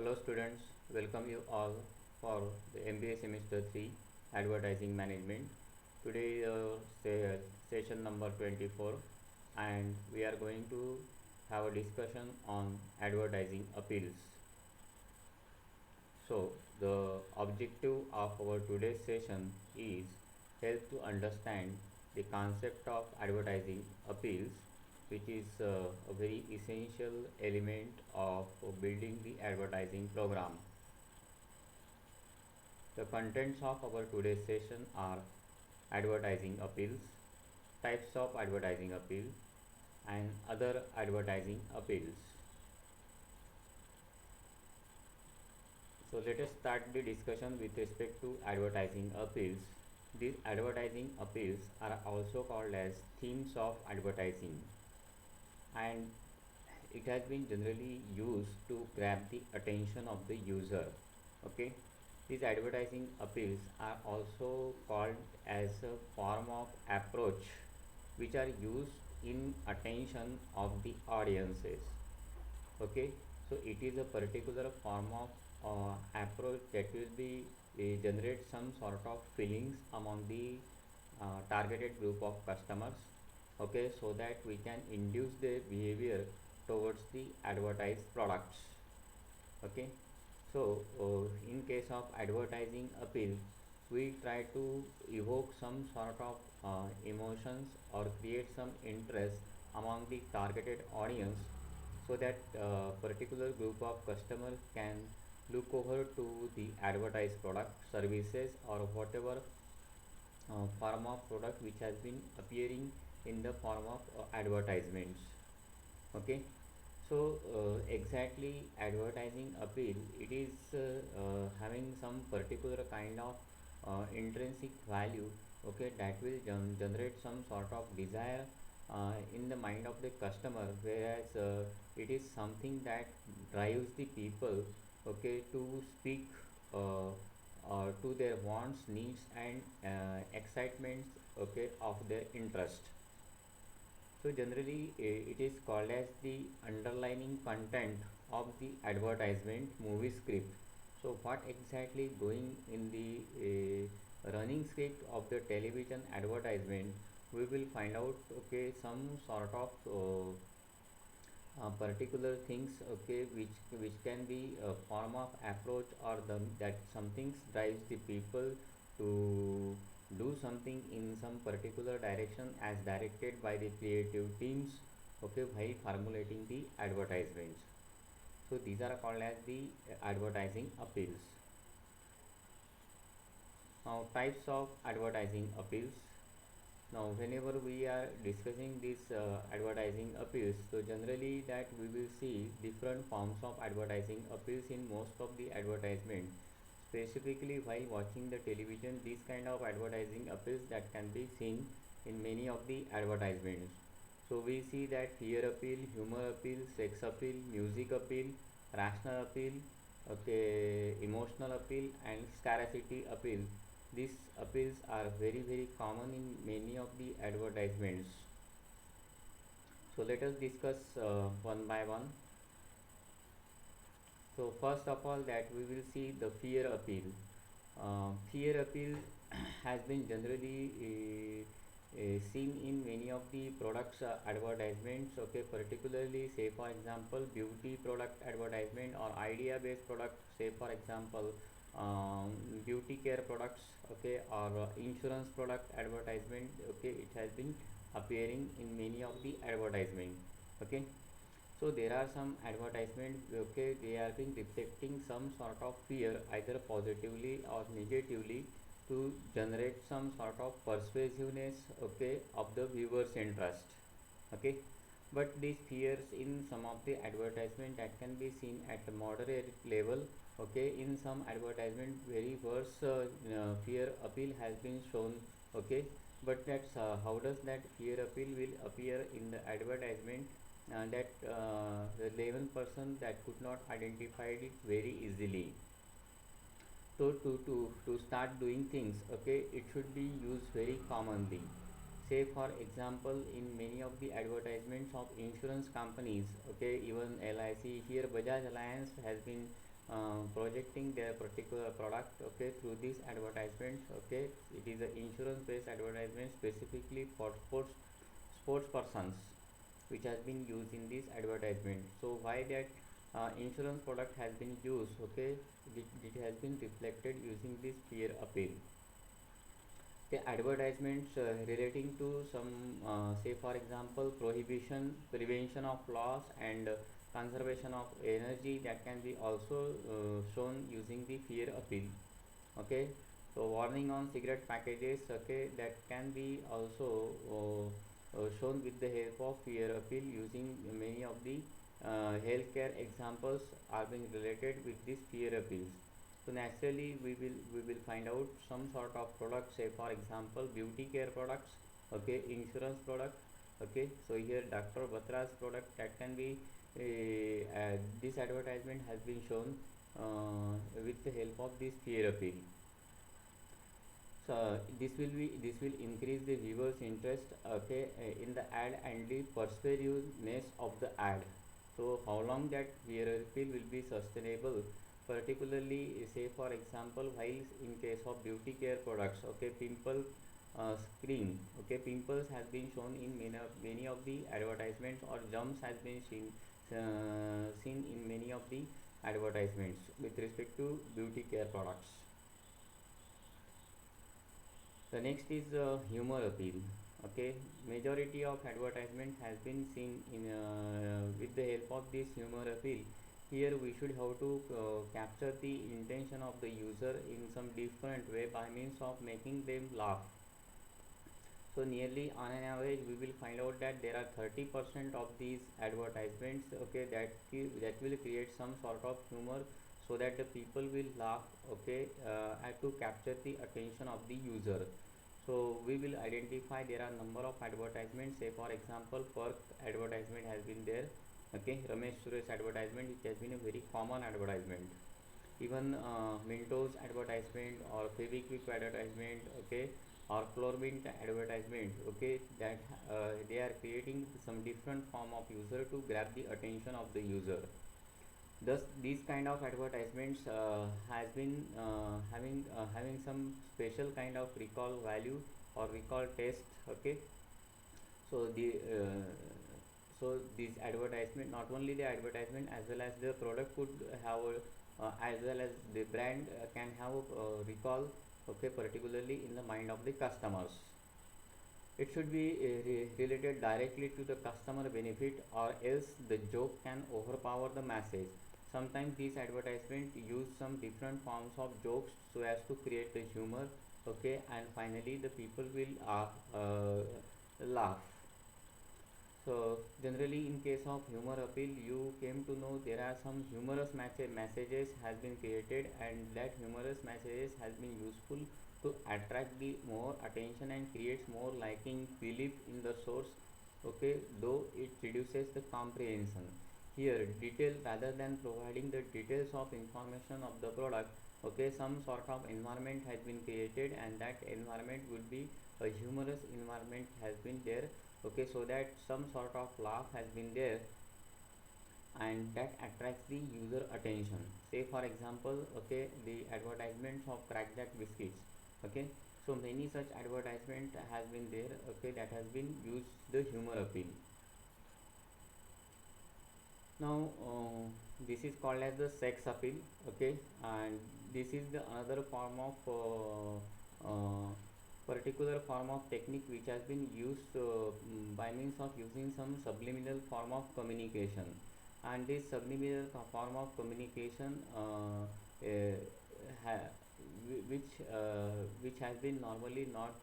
Hello students, welcome you all for the MBA semester 3 advertising management. Today session number 24 and we are going to have a discussion on advertising appeals. So the objective of our today's session is help to understand the concept of advertising appeals, which is a very essential element of building the advertising program. The contents of our today's session are advertising appeals, types of advertising appeal, and other advertising appeals. So let us start the discussion with respect to advertising appeals. These advertising appeals are also called as themes of advertising, and it has been generally used to grab the attention of the user. Okay, these advertising appeals are also called as a form of approach which are used in attention of the audiences. Okay, so it is a particular form of approach that will be generate some sort of feelings among the targeted group of customers. Okay, so that we can induce their behavior towards the advertised products. Okay, so in case of advertising appeal, we try to evoke some sort of emotions or create some interest among the targeted audience, so that particular group of customers can look over to the advertised product, services, or whatever form of product which has been appearing in the form of advertisements. Okay, so exactly advertising appeal, it is having some particular kind of intrinsic value, okay, that will generate some sort of desire in the mind of the customer, whereas it is something that drives the people, okay, to speak to their wants, needs, and excitements, okay, of their interest. So generally it is called as the underlining content of the advertisement movie script. So what exactly going in the running script of the television advertisement, we will find out, okay, some sort of particular things, okay, which can be a form of approach, or that something drives the people to do something in some particular direction as directed by the creative teams, okay, while formulating the advertisements. So these are called as the advertising appeals. Now types of advertising appeals. Now whenever we are discussing this advertising appeals, so generally that we will see different forms of advertising appeals in most of the advertisement. Specifically while watching the television, these kind of advertising appeals that can be seen in many of the advertisements. So we see that fear appeal, humor appeal, sex appeal, music appeal, rational appeal, okay, emotional appeal, and scarcity appeal. These appeals are very common in many of the advertisements. So let us discuss one by one. So first of all, that we will see the fear appeal. Fear appeal has been generally seen in many of the products advertisements, okay, particularly say for example beauty product advertisement or idea based product, say for example beauty care products, okay, or insurance product advertisement, okay, it has been appearing in many of the advertisement. Okay, so there are some advertisements, okay, they are being reflecting some sort of fear either positively or negatively to generate some sort of persuasiveness, okay, of the viewer's interest. Okay, but these fears in some of the advertisement that can be seen at a moderate level. Okay, in some advertisement very worse fear appeal has been shown. Okay, but that's how does that fear appeal will appear in the advertisement, that the layman person that could not identify it very easily. So to start doing things, okay, it should be used very commonly. Say for example in many of the advertisements of insurance companies, okay, even LIC, here Bajaj Alliance has been projecting their particular product, okay, through these advertisements. Okay, it is an insurance based advertisement specifically for sports persons, which has been used in this advertisement. So why that insurance product has been used, okay, it has been reflected using this peer appeal. The advertisements relating to some, say for example, prohibition, prevention of loss, and conservation of energy, that can be also shown using the fear appeal. Okay, so warning on cigarette packages, okay, that can be also shown with the help of fear appeal using many of the healthcare examples are being related with these fear appeals. So naturally we will find out some sort of products, say for example beauty care products, okay, insurance product. Okay, so here Dr. Batra's product, that can be this advertisement has been shown with the help of this fear appeal. So this will increase the viewers interest, okay, in the ad and the persuasiveness of the ad. So how long that fear appeal will be sustainable, particularly say for example while in case of beauty care products, okay, pimple screen, okay, pimples has been shown in many of the advertisements, or jumps has been seen in many of the advertisements with respect to beauty care products. The next is humor appeal. Okay, majority of advertisement has been seen in with the help of this humor appeal. Here we should have to capture the intention of the user in some different way by means of making them laugh. So nearly on an average, we will find out that there are 30% of these advertisements, okay, that will create some sort of humor, so that the people will laugh, okay, and to capture the attention of the user. So we will identify there are number of advertisements. Say for example, Perk advertisement has been there. Okay, Ramesh Suresh advertisement, which has been a very common advertisement. Even Mentos advertisement or Fevikwik advertisement, okay, or Chlormint advertisement, okay, that they are creating some different form of user to grab the attention of the user. Thus these kind of advertisements has been having some special kind of recall value or recall test. Okay, so so this advertisement, not only the advertisement as well as the product could have as well as the brand can have recall, okay, particularly in the mind of the customers. It should be related directly to the customer benefit, or else the joke can overpower the message. Sometimes these advertisements use some different forms of jokes so as to create the humor, okay, and finally the people will laugh. So generally in case of humor appeal, you came to know there are some humorous messages has been created, and that humorous messages has been useful to attract the more attention and creates more liking belief in the source. Okay, though it reduces the comprehension. Here detail, rather than providing the details of information of the product, okay, some sort of environment has been created, and that environment would be a humorous environment has been there, okay, so that some sort of laugh has been there, and that attracts the user attention. Say for example, okay, the advertisements of Crack Jack biscuits, okay, so many such advertisement has been there, okay, that has been used the humor appeal. Now this is called as the sex appeal. Okay, and this is the another form of particular form of technique which has been used by means of using some subliminal form of communication. And this subliminal form of communication ha- which has been normally not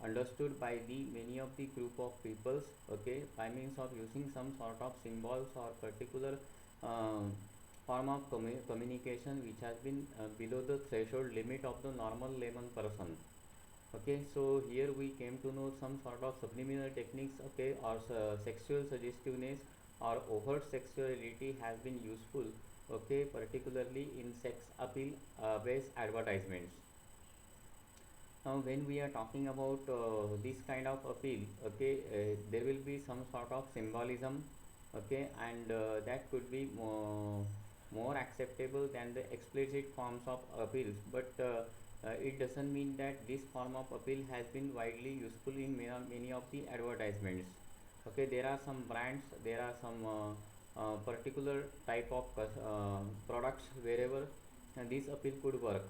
understood by the many of the group of peoples, okay, by means of using some sort of symbols or particular um, form of communication which has been below the threshold limit of the normal layman person. Okay, so here we came to know some sort of subliminal techniques, okay, or sexual suggestiveness or overt sexuality has been useful, okay, particularly in sex appeal based advertisements. Now when we are talking about this kind of appeal, okay, there will be some sort of symbolism, okay, and that could be more acceptable than the explicit forms of appeals, but it doesn't mean that this form of appeal has been widely useful in many of the advertisements. Okay, there are some brands, there are some particular type of products wherever this appeal could work.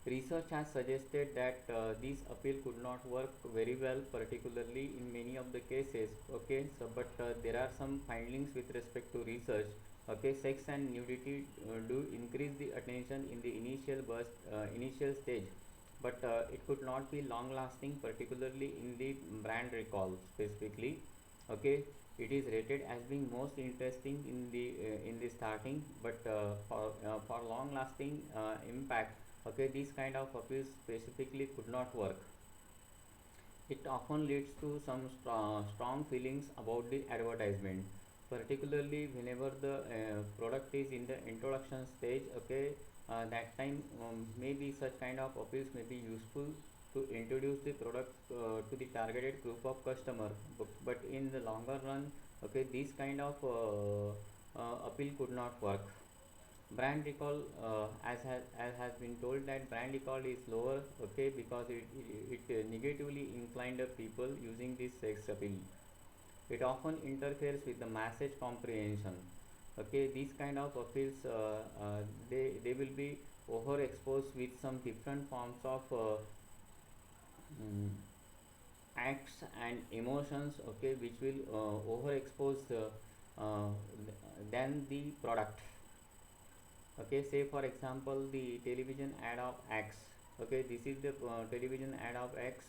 Research has suggested that this appeal could not work very well, particularly in many of the cases. Okay, so but there are some findings with respect to research. Okay, sex and nudity do increase the attention in the initial stage, but it could not be long lasting, particularly in the brand recall specifically. Okay, it is rated as being most interesting in the starting, but for long lasting impact, okay, these kind of appeals specifically could not work. It often leads to some strong feelings about the advertisement, particularly whenever the product is in the introduction stage. Okay, that time maybe such kind of appeals may be useful to introduce the product to the targeted group of customer, but in the longer run, okay, this kind of appeal could not work. Brand recall, as has been told, that brand recall is lower, okay, because it negatively inclined the people using this sex appeal. It often interferes with the message comprehension. Okay, these kind of appeals, they will be overexposed with some different forms of mm, acts and emotions, okay, which will overexpose uh, than the product. Okay, say for example the television ad of X. Okay, this is the television ad of X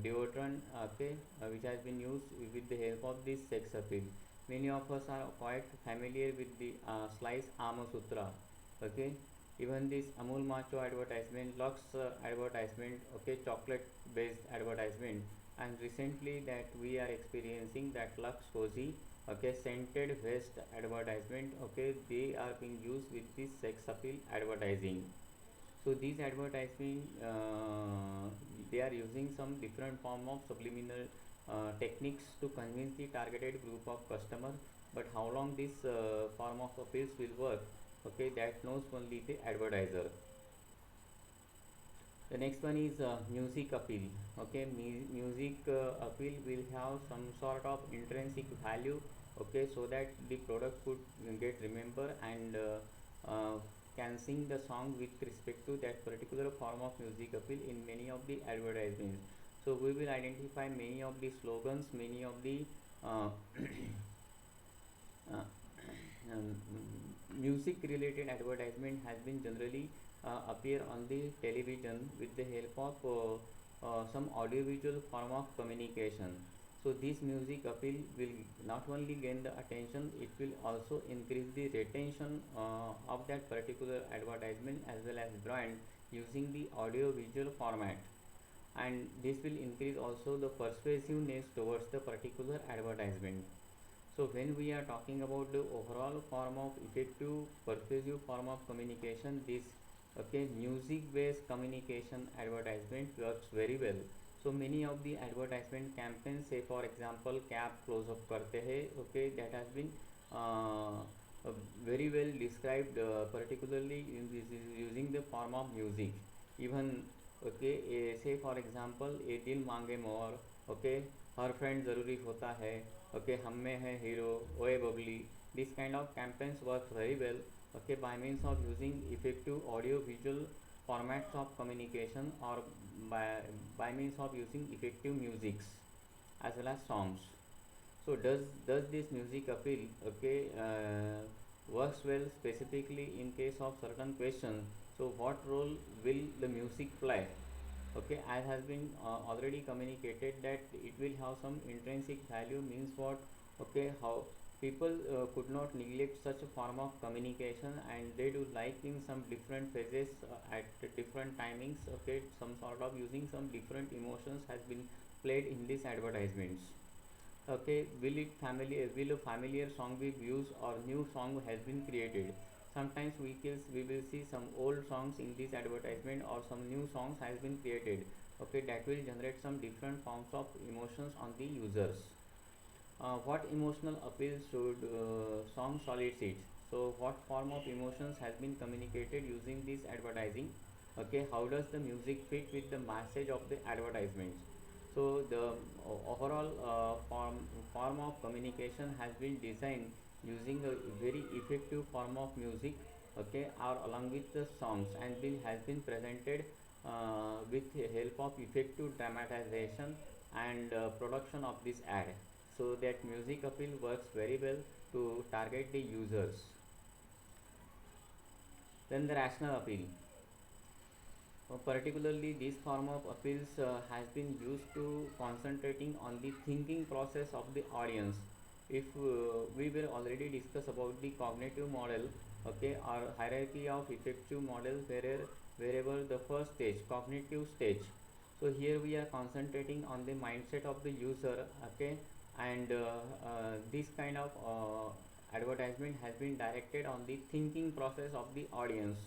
deodorant, okay, which has been used with the help of this sex appeal. Many of us are quite familiar with the slice Ama Sutra. Okay, even this Amul Macho advertisement, Lux advertisement, okay, chocolate based advertisement, and recently that we are experiencing that Lux Cozy, okay, scented vest advertisement. Okay, they are being used with this sex appeal advertising. So these advertising, they are using some different form of subliminal techniques to convince the targeted group of customer, but how long this form of appeals will work, okay, that knows only the advertiser. The next one is music appeal. Okay, music appeal will have some sort of intrinsic value, okay, so that the product could get remember and can sing the song with respect to that particular form of music appeal in many of the advertisements. So we will identify many of the slogans, many of the uh, uh, music related advertisement has been generally appear on the television with the help of some audiovisual form of communication. So this music appeal will not only gain the attention, it will also increase the retention of that particular advertisement as well as brand using the audio visual format, and this will increase also the persuasiveness towards the particular advertisement. So when we are talking about the overall form of effective persuasive form of communication, this, okay, music based communication advertisement works very well. So many of the advertisement campaigns, say for example cap close up karte hai, okay, that has been uh, very well described, particularly in this is using the form of music. Even, okay, say for example a dil mange more, okay, her friend ज़रूरी होता है, okay, हम में है hero, ओए Babli. This kind of campaigns work very well, okay, by means of using effective audio visual formats of communication, or by, by means of using effective musics as well as songs. So does this music appeal, okay, works well specifically in case of certain questions. So what role will the music play? Okay, as has been already communicated that it will have some intrinsic value, means what, okay, how people could not neglect such a form of communication, and they do like in some different phases at different timings, okay, some sort of using some different emotions has been played in these advertisements. Okay, will a familiar song be used or new song has been created? Sometimes we will see some old songs in this advertisement, or some new songs has been created, okay, that will generate some different forms of emotions on the users. What emotional appeal should song solicit? So what form of emotions has been communicated using this advertising? Okay, how does the music fit with the message of the advertisements? So the overall form of communication has been designed using a very effective form of music, okay, or along with the songs, and has been presented with the help of effective dramatization and production of this ad, so that music appeal works very well to target the users. Then the rational appeal. Particularly, this form of appeals has been used to concentrating on the thinking process of the audience. If we will already discuss about the cognitive model, okay, or hierarchy of effective model, wherever the first stage, cognitive stage. So here we are concentrating on the mindset of the user, okay, and this kind of advertisement has been directed on the thinking process of the audience.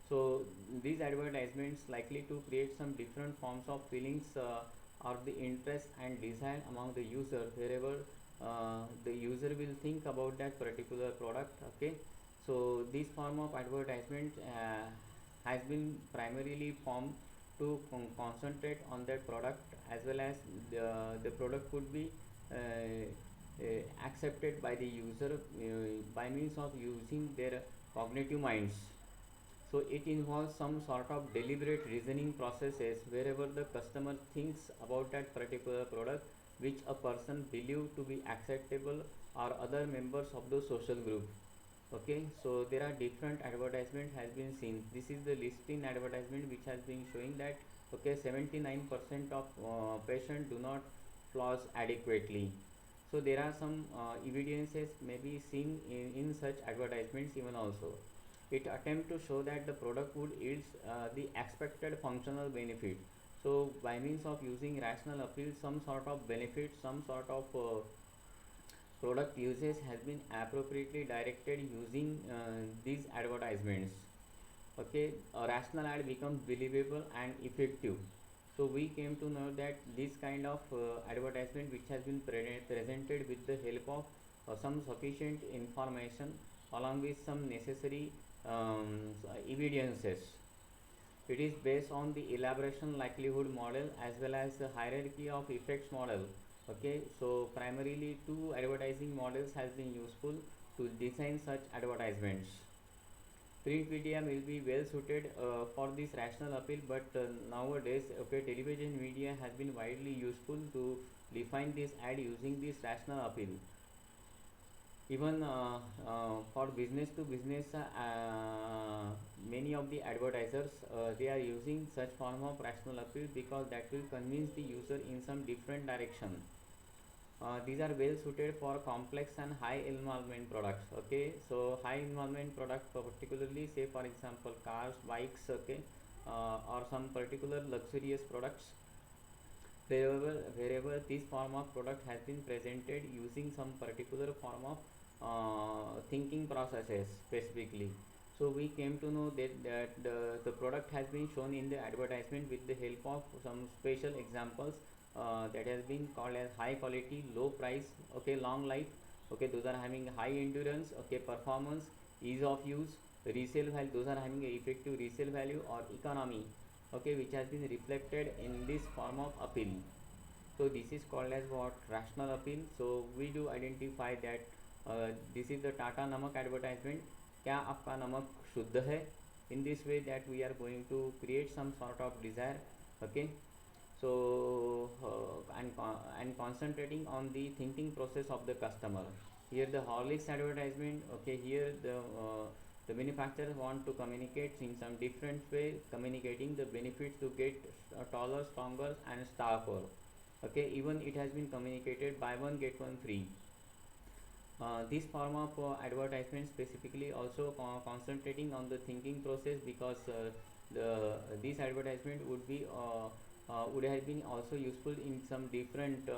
So these advertisements likely to create some different forms of feelings or the interest and desire among the user, wherever the user will think about that particular product, okay. So this form of advertisement has been primarily formed to concentrate on that product, as well as the product could be accepted by the user by means of using their cognitive minds. So it involves some sort of deliberate reasoning processes wherever the customer thinks about that particular product which a person believe to be acceptable or other members of the social group. Okay, so there are different advertisement has been seen. This is the listing advertisement which has been showing that, okay, 79% of patients do not floss adequately. So there are some evidences may be seen in such advertisements even also. It attempt to show that the product would yield the expected functional benefit. So by means of using rational appeal, some sort of benefit, some sort of product usage has been appropriately directed using these advertisements. Okay, a rational ad becomes believable and effective. So we came to know that this kind of advertisement which has been presented with the help of some sufficient information along with some necessary evidences. It is based on the elaboration likelihood model as well as the hierarchy of effects model. Okay, so primarily two advertising models has been useful to design such advertisements. Print media will be well suited for this rational appeal, but nowadays, okay, television media has been widely useful to define this ad using this rational appeal. Even for business to business, many of the advertisers they are using such form of rational appeal because that will convince the user in some different direction. These are well suited for complex and high involvement products. Okay, so high involvement products, particularly say for example cars, bikes, okay, or some particular luxurious products, wherever this form of product has been presented using some particular form of thinking processes specifically. So we came to know that the product has been shown in the advertisement with the help of some special examples that has been called as high quality, low price, okay, long life, okay, those are having high endurance, okay, performance, ease of use, resale value, those are having a effective resale value, or economy, okay, which has been reflected in this form of appeal. So this is called as what, rational appeal. So we do identify that this is the Tata Namak advertisement, क्या आपका नमक शुद्ध है. In this way that we are going to create some sort of desire, okay. So and concentrating on the thinking process of the customer. Here the Horlicks advertisement, okay, here the manufacturer want to communicate in some different way, communicating the benefits to get taller, stronger and sharper. Okay, even it has been communicated buy one get one free. This form of advertisement specifically also concentrating on the thinking process, because the this advertisement would have been also useful in some different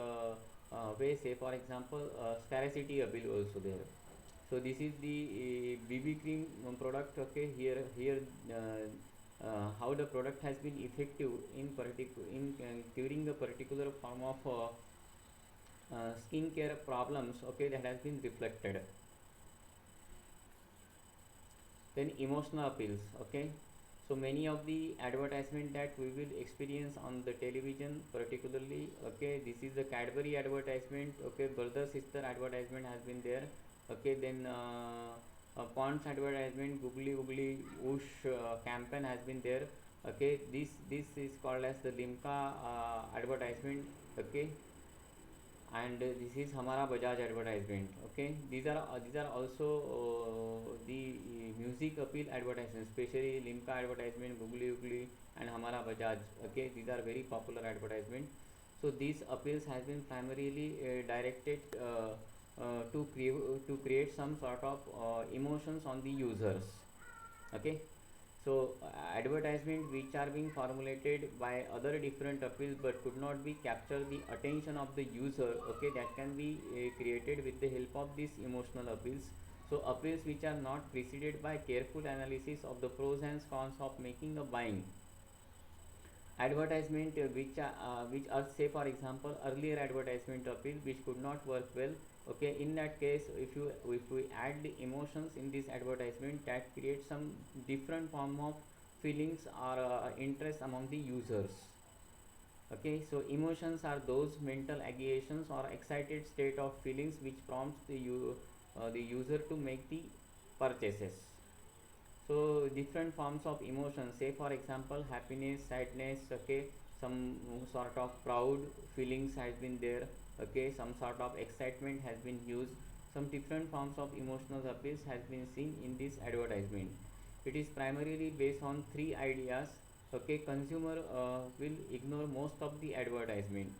ways. Say for example, scarcity appeal also there. So this is the BB cream product. Okay, here how the product has been effective in curing a particular form of skincare problems, okay, that has been reflected. Then emotional appeals, okay. So many of the advertisement that we will experience on the television particularly, okay, this is the Cadbury advertisement, okay, brother sister advertisement has been there, okay. Then Pond's advertisement, googly googly whoosh campaign has been there, okay. This is called as the Limca advertisement, okay. And this is Hamara Bajaj advertisement, okay. These are also the music appeal advertisements, especially Limca advertisement, googly googly and Hamara Bajaj, okay. These are very popular advertisement. So these appeals has been primarily directed to create some sort of emotions on the users, okay. So advertisement which are being formulated by other different appeals but could not be capture the attention of the user, okay, that can be created with the help of these emotional appeals. So appeals which are not preceded by careful analysis of the pros and cons of making a buying advertisement, which are say for example earlier advertisement appeal which could not work well, okay. In that case, if we add the emotions in this advertisement, that creates some different form of feelings or interest among the users, okay. So emotions are those mental aggregations or excited state of feelings which prompts the user to make the purchases. So different forms of emotions, say for example happiness, sadness, okay, some sort of proud feelings has been there, okay, some sort of excitement has been used. Some different forms of emotional appeals has been seen in this advertisement. It is primarily based on three ideas, okay. Consumer will ignore most of the advertisement,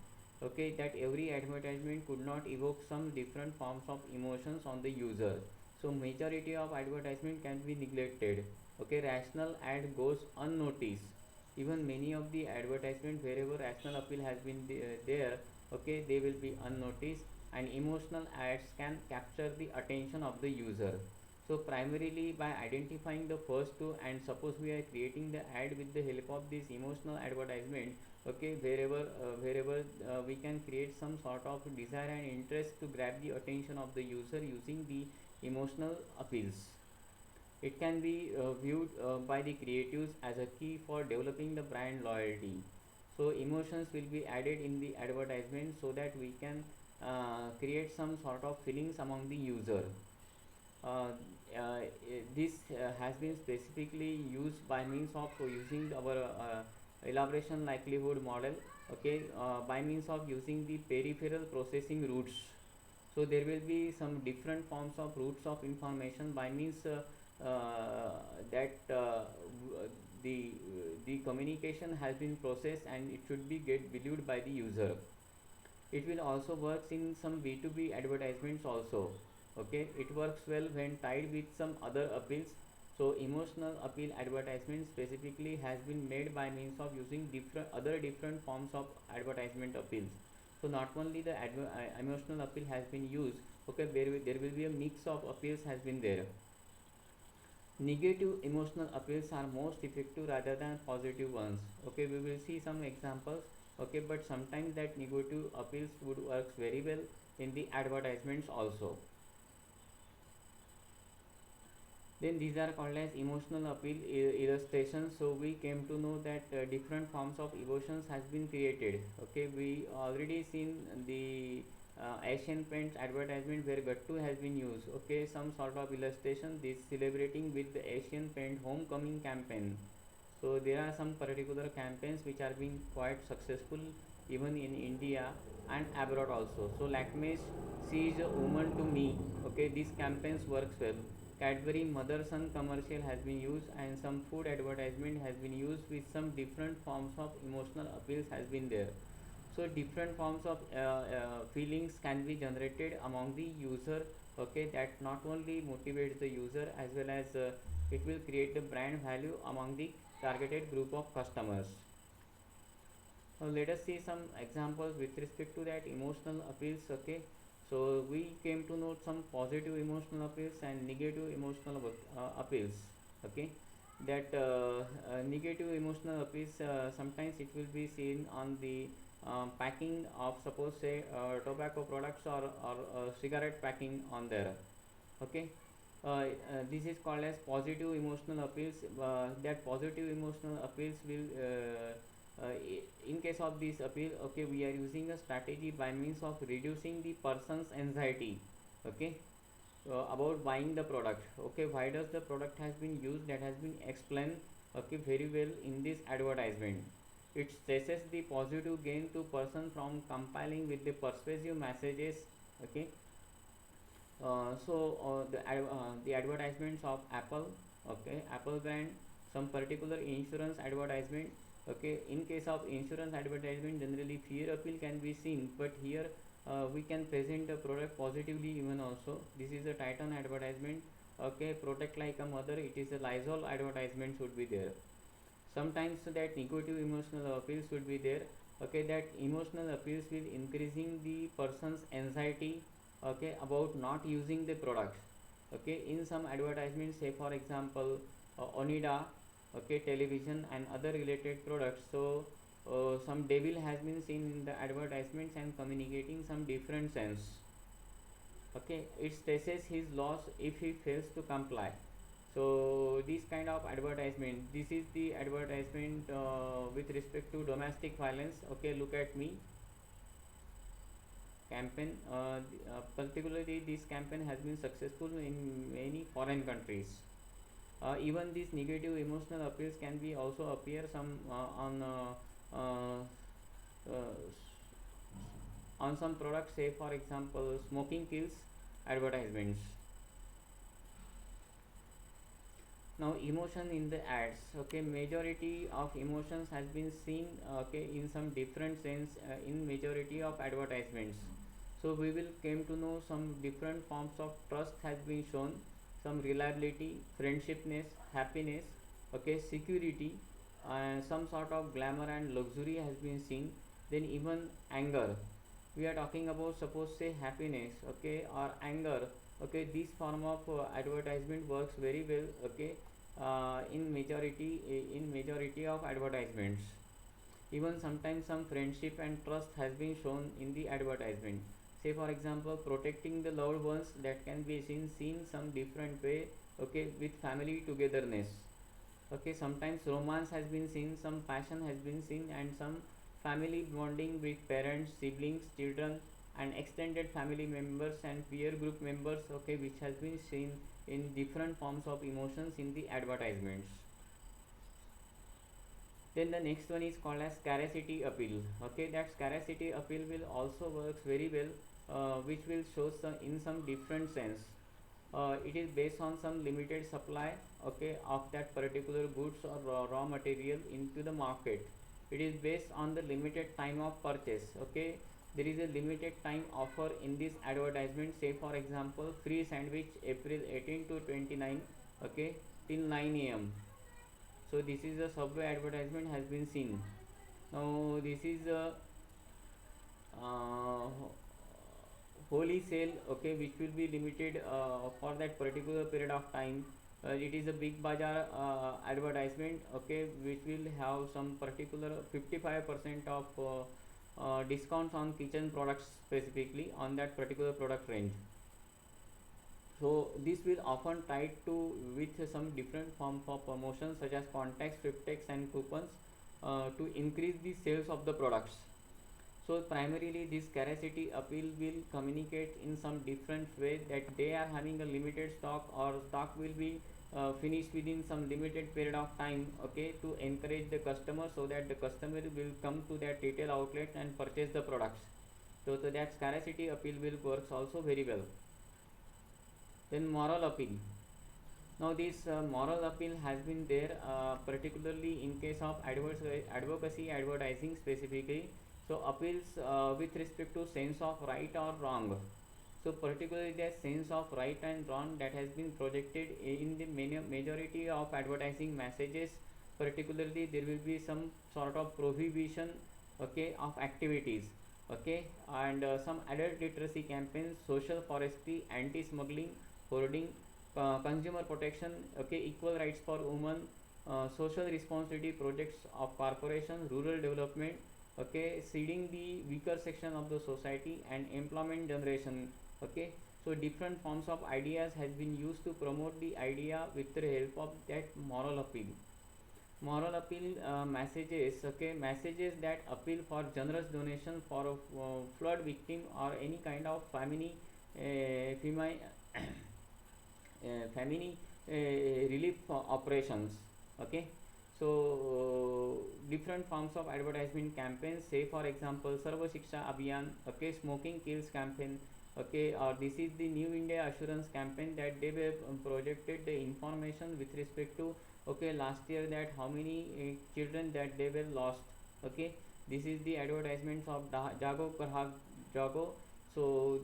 okay, that every advertisement could not evoke some different forms of emotions on the user. So majority of advertisement can be neglected, okay. Rational ad goes unnoticed. Even many of the advertisement wherever rational appeal has been there, okay, they will be unnoticed. And emotional ads can capture the attention of the user. So primarily by identifying the first two, and suppose we are creating the ad with the help of this emotional advertisement, okay, wherever we can create some sort of desire and interest to grab the attention of the user using the emotional appeals. It can be viewed by the creatives as a key for developing the brand loyalty. So emotions will be added in the advertisement so that we can create some sort of feelings among the user. uh, this has been specifically used by means of using our elaboration likelihood model, okay, by means of using the peripheral processing routes. So there will be some different forms of routes of information by means that the the communication has been processed and it should be get believed by the user. It will also works in some B2B advertisements also, okay. It works well when tied with some other appeals. So emotional appeal advertisement specifically has been made by means of using different forms of advertisement appeals. So not only the emotional appeal has been used, okay, there will be a mix of appeals has been there. Negative emotional appeals are most effective rather than positive ones, okay. We will see some examples, okay, but sometimes that negative appeals would works very well in the advertisements also. Then these are called as emotional appeal illustrations. So we came to know that different forms of emotions has been created, okay. We already seen the Asian Paints advertisement where Gattu has been used, okay. Some sort of illustration this celebrating with the Asian Paint homecoming campaign. So there are some particular campaigns which are being quite successful even in India and abroad also. So Lakme's She is a Woman to Me, okay, these campaigns works well. Cadbury mother son commercial has been used, and some food advertisement has been used with some different forms of emotional appeals has been there. So different forms of feelings can be generated among the user, okay, that not only motivates the user as well as it will create the brand value among the targeted group of customers. Now let us see some examples with respect to that emotional appeals, okay. So we came to know some positive emotional appeals and negative emotional appeals, okay. That negative emotional appeals, sometimes it will be seen on the packing of, suppose say, tobacco products or cigarette packing on there. Okay. This is called as positive emotional appeals. That positive emotional appeals will in case of this appeal, okay, we are using a strategy by means of reducing the person's anxiety, okay, about buying the product. Okay, why does the product has been used, that has been explained, okay, very well in this advertisement. It stresses the positive gain to person from compiling with the persuasive messages. Okay. The advertisements of Apple, okay, Apple brand, some particular insurance advertisement. Okay, in case of insurance advertisement, generally fear appeal can be seen, but here we can present the product positively even also. This is a Titan advertisement. Okay, protect like a mother. It is a Lysol advertisement should be there. Sometimes that negative emotional appeals should be there. Okay, that emotional appeals will increasing the person's anxiety, okay, about not using the products. Okay, in some advertisements, say for example, Onida, okay, television and other related products. So some devil has been seen in the advertisements and communicating some different sense. Okay, it stresses his loss if he fails to comply. So this kind of advertisement, this is the advertisement with respect to domestic violence. Okay, look at me campaign. Particularly this campaign has been successful in many foreign countries. Even these negative emotional appeals can be also appear some uh, on some products, say for example smoking kills advertisements. Now emotion in the ads, okay, majority of emotions has been seen, okay, in some different sense in majority of advertisements. So we will came to know some different forms of trust has been shown, some reliability, friendshipness, happiness, okay, security, some sort of glamour and luxury has been seen. Then even anger, we are talking about, suppose say happiness, okay, or anger. Okay, this form of advertisement works very well, okay, in majority of advertisements. Even sometimes some friendship and trust has been shown in the advertisement. Say for example protecting the loved ones, that can be seen some different way, okay, with family togetherness. Okay, sometimes romance has been seen, some passion has been seen, and some family bonding with parents, siblings, children, and extended family members and peer group members, okay, which has been seen in different forms of emotions in the advertisements. Then the next one is called as scarcity appeal. Okay, that scarcity appeal will also works very well, which will show some in some different sense. It is based on some limited supply, okay, of that particular goods or raw material into the market. It is based on the limited time of purchase. Okay, there is a limited time offer in this advertisement. Say for example free sandwich April 18 to 29, okay, till 9 a.m. So this is a Subway advertisement has been seen. Now this is a uh, holy sale, okay, which will be limited for that particular period of time. It is a big bazaar advertisement, okay, which will have some particular 55% of discounts on kitchen products, specifically on that particular product range. So this will often tied to with some different form of promotions such as contacts, triptychs and coupons to increase the sales of the products. So primarily this scarcity appeal will communicate in some different way that they are having a limited stock, or stock will be finished within some limited period of time, okay, to encourage the customer, so that the customer will come to that retail outlet and purchase the products. So that scarcity appeal will works also very well. Then moral appeal. Now this moral appeal has been there, particularly in case of advocacy advertising specifically. So appeals with respect to sense of right or wrong. So particularly the sense of right and wrong that has been projected in the majority of advertising messages. Particularly there will be some sort of prohibition, okay, of activities, okay, and some adult literacy campaigns, social forestry, anti-smuggling, hoarding, consumer protection, okay, equal rights for women, social responsibility projects of corporation, rural development, okay, these are some sort of advertisement. So this will also works very well. Then moral appeal. Now this moral appeal has been there, particularly in case of advocacy advertising specifically. So appeals with respect to sense of right and wrong. So particularly the sense of right and wrong that has been projected in the majority of advertising messages. Okay, and some adult literacy campaigns, social forestry, anti-smuggling, hoarding, consumer protection, okay, equal rights for women, social responsibility projects of corporation, rural development, okay, seeding the weaker section of the society and employment generation. Okay, so different forms of ideas has been used to promote the idea with the help of that moral appeal. Moral appeal messages, okay, messages that appeal for generous donation for a flood victim or any kind of family family family relief operations. Okay, so different forms of advertisement campaigns, say for example Sarva Shiksha Abhiyan, okay, smoking kills campaign, okay, or this is the New India Assurance campaign that they were projected the information with respect to, okay, last year that how many children that they were lost. Okay, this is the advertisements of Jago Grahak Jago. So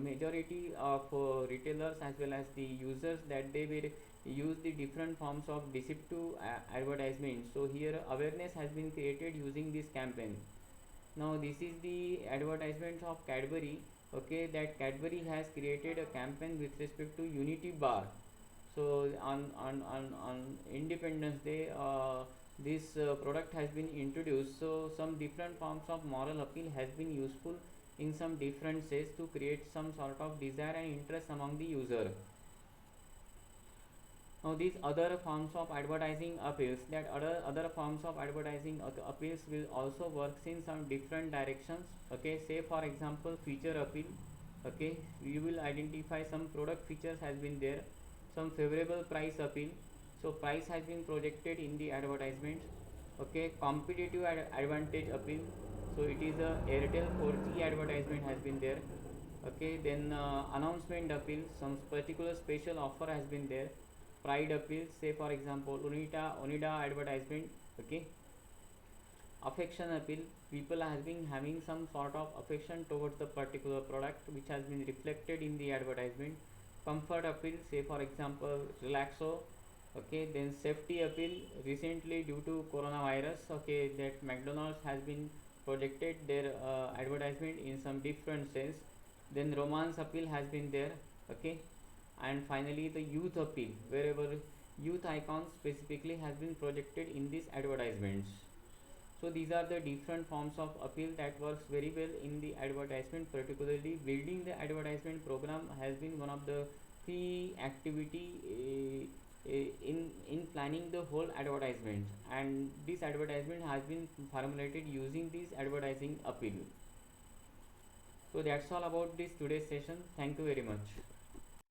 majority of retailers as well as the users that they will use the different forms of deceptive advertisement. So here awareness has been created using this campaign. Now this is the advertisements of Cadbury. Okay, that Cadbury has created a campaign with respect to Unity Bar. So on Independence Day, this product has been introduced. So some different forms of moral appeal has been useful in some different ways to create some sort of desire and interest among the user. Now these other forms of advertising appeals, that other forms of advertising appeals will also work in some different directions. Okay, say for example feature appeal. Okay, you will identify some product features has been there, some favorable price appeal. So price has been projected in the advertisement. Okay, competitive advantage appeal. So it is a Airtel 4G advertisement has been there. Okay, then announcement appeal, some particular special offer has been there. Pride appeal, say for example Onida advertisement. Okay, affection appeal, people has been having some sort of affection towards the particular product which has been reflected in the advertisement. Comfort appeal, say for example Relaxo. Okay, then safety appeal, recently due to coronavirus, okay, that McDonald's has been projected their advertisement in some different sense. Then romance appeal has been there. Okay, and finally the youth appeal, wherever youth icons specifically has been projected in these advertisements. So these are the different forms of appeal that works very well in the advertisement. Particularly building the advertisement program has been one of the key activity in planning the whole advertisement, and this advertisement has been formulated using this advertising appeal. So that's all about this today's session. Thank you very much.